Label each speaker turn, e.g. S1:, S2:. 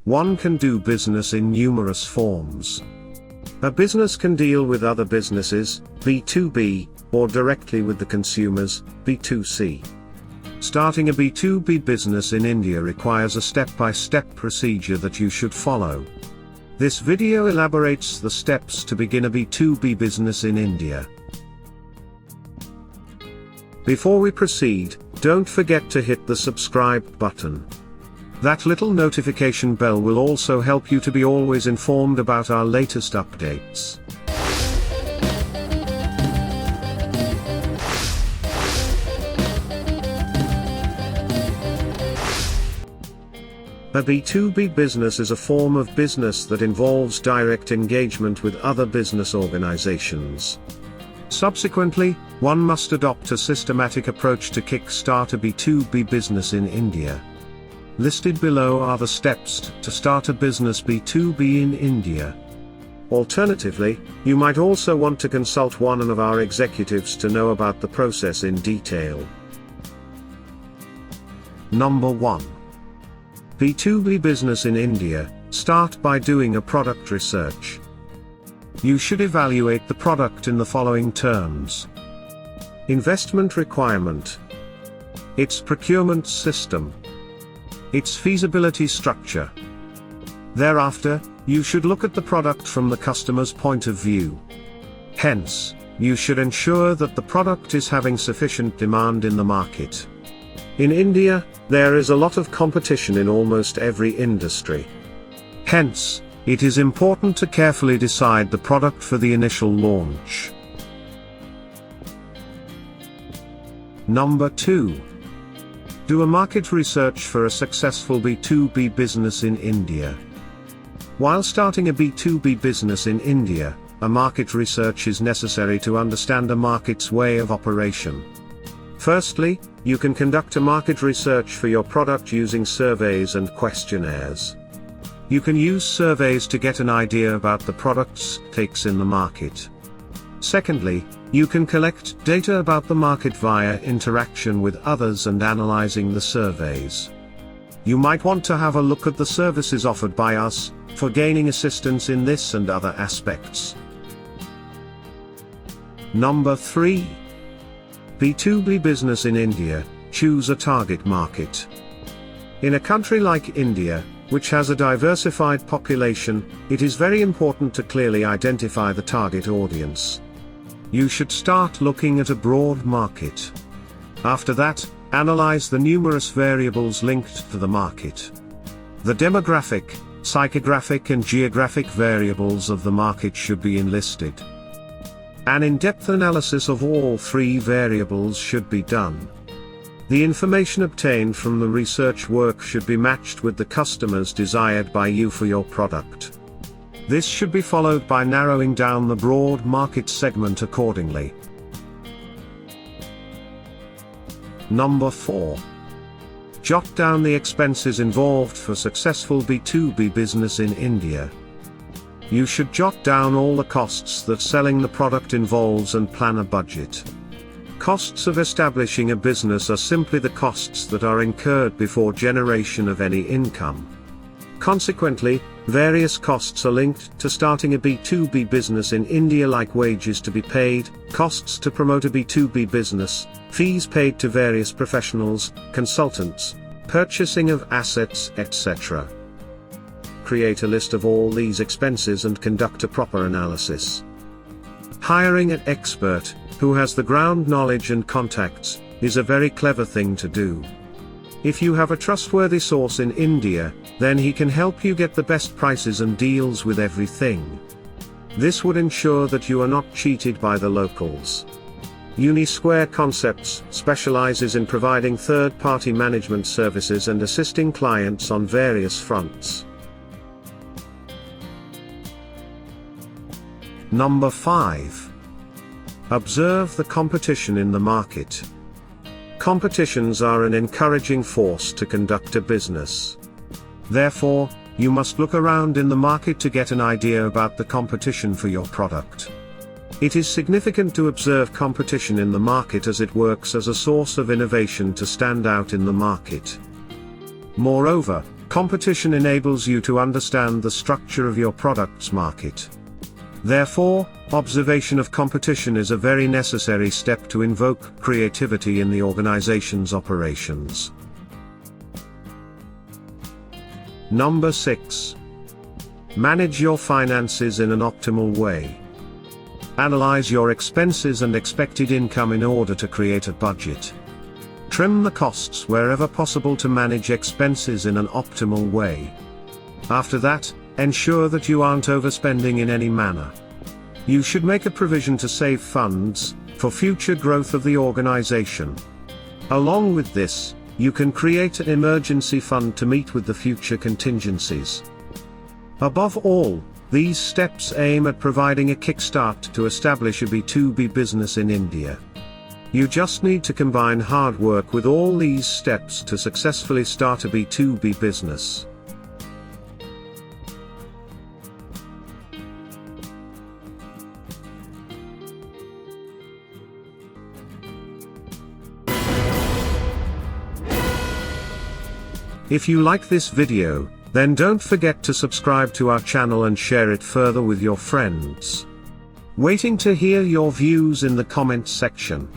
S1: One can do business in numerous forms. A business can deal with other businesses, B2B, or directly with the consumers, B2C. Starting a B2B business in India requires a step-by-step procedure that you should follow. This video elaborates the steps to begin a B2B business in India. Before we proceed, don't forget to hit the subscribe button. That little notification bell will also help you to be always informed about our latest updates. A B2B business is a form of business that involves direct engagement with other business organizations. Subsequently, one must adopt a systematic approach to kick-start a B2B business in India. Listed below are the steps to start a business B2B in India. Alternatively, you might also want to consult one of our executives to know about the process in detail. Number 1. B2B business in India. Start by doing a product research. You should evaluate the product in the following terms: investment requirement, its procurement system, its feasibility structure. Thereafter, you should look at the product from the customer's point of view. Hence, you should ensure that the product is having sufficient demand in the market. In India, there is a lot of competition in almost every industry. Hence, it is important to carefully decide the product for the initial launch. Number 2. Do a market research for a successful B2B business in India. While starting a B2B business in India, a market research is necessary to understand a market's way of operation. Firstly, you can conduct a market research for your product using surveys and questionnaires. You can use surveys to get an idea about the product's takes in the market. Secondly, you can collect data about the market via interaction with others and analyzing the surveys. You might want to have a look at the services offered by us, for gaining assistance in this and other aspects. Number 3. B2B business in India. Choose a target market. In a country like India, which has a diversified population, it is very important to clearly identify the target audience. You should start looking at a broad market. After that, analyze the numerous variables linked to the market. The demographic, psychographic and geographic variables of the market should be enlisted. An in-depth analysis of all 3 variables should be done. The information obtained from the research work should be matched with the customers desired by you for your product. This should be followed by narrowing down the broad market segment accordingly. Number 4. Jot down the expenses involved for successful B2B business in India. You should jot down all the costs that selling the product involves and plan a budget. Costs of establishing a business are simply the costs that are incurred before generation of any income. Consequently, various costs are linked to starting a B2B business in India, like wages to be paid, costs to promote a B2B business, fees paid to various professionals, consultants, purchasing of assets, etc. Create a list of all these expenses and conduct a proper analysis. Hiring an expert, who has the ground knowledge and contacts, is a very clever thing to do. If you have a trustworthy source in India, then he can help you get the best prices and deals with everything. This would ensure that you are not cheated by the locals. Unisquare Concepts specializes in providing third-party management services and assisting clients on various fronts. Number 5. Observe the competition in the market. Competitions are an encouraging force to conduct a business. Therefore, you must look around in the market to get an idea about the competition for your product. It is significant to observe competition in the market, as it works as a source of innovation to stand out in the market. Moreover, Competition enables you to understand the structure of your product's market. Therefore, observation of competition is a very necessary step to invoke creativity in the organization's operations. Number 6. Manage your finances in an optimal way. Analyze your expenses and expected income in order to create a budget. Trim the costs wherever possible to manage expenses in an optimal way. After that, ensure that you aren't overspending in any manner. You should make a provision to save funds for future growth of the organization. Along with this, you can create an emergency fund to meet with the future contingencies. Above all, these steps aim at providing a kickstart to establish a B2B business in India. You just need to combine hard work with all these steps to successfully start a B2B business. If you like this video, then don't forget to subscribe to our channel and share it further with your friends. Waiting to hear your views in the comments section.